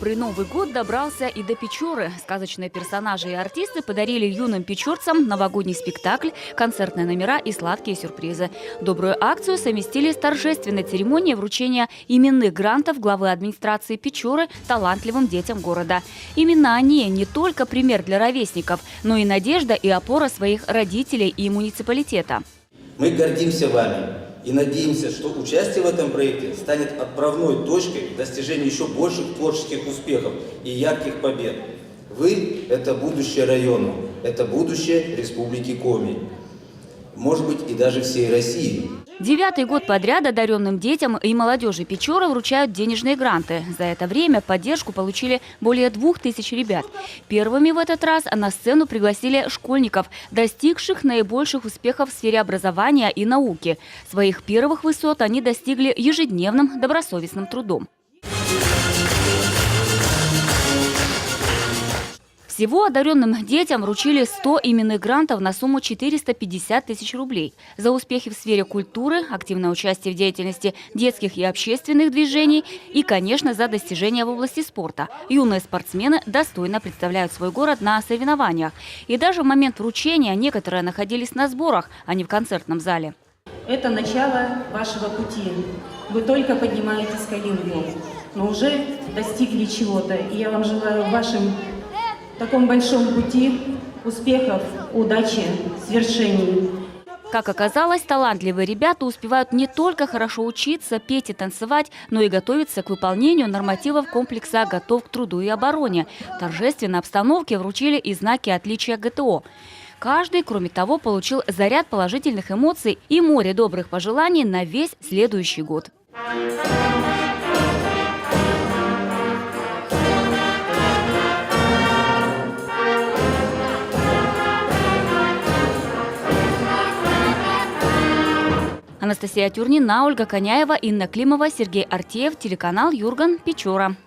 Добрый Новый год добрался и до Печоры. Сказочные персонажи и артисты подарили юным печорцам новогодний спектакль, концертные номера и сладкие сюрпризы. Добрую акцию совместили с торжественной церемонией вручения именных грантов главы администрации Печоры талантливым детям города. Именно они не только пример для ровесников, но и надежда и опора своих родителей и муниципалитета. Мы гордимся вами и надеемся, что участие в этом проекте станет отправной точкой в достижении еще больших творческих успехов и ярких побед. Вы – это будущее района, это будущее Республики Коми, может быть, и даже всей России. 9-й год подряд одаренным детям и молодежи Печоры вручают денежные гранты. За это время поддержку получили более 2000 ребят. Первыми в этот раз на сцену пригласили школьников, достигших наибольших успехов в сфере образования и науки. Своих первых высот они достигли ежедневным добросовестным трудом. Всего одаренным детям вручили 100 именных грантов на сумму 450 тысяч рублей. За успехи в сфере культуры, активное участие в деятельности детских и общественных движений и, конечно, за достижения в области спорта. Юные спортсмены достойно представляют свой город на соревнованиях. И даже в момент вручения некоторые находились на сборах, а не в концертном зале. Это начало вашего пути. Вы только поднимаетесь с колен вверх, но уже достигли чего-то. И я вам желаю в вашем таком большом пути успехов, удачи, свершений. Как оказалось, талантливые ребята успевают не только хорошо учиться, петь и танцевать, но и готовиться к выполнению нормативов комплекса «Готов к труду и обороне». В торжественной обстановке вручили и знаки отличия ГТО. Каждый, кроме того, получил заряд положительных эмоций и море добрых пожеланий на весь следующий год. Анастасия Тюрнина, Ольга Коняева, Инна Климова, Сергей Артеев, телеканал Юрган, Печора.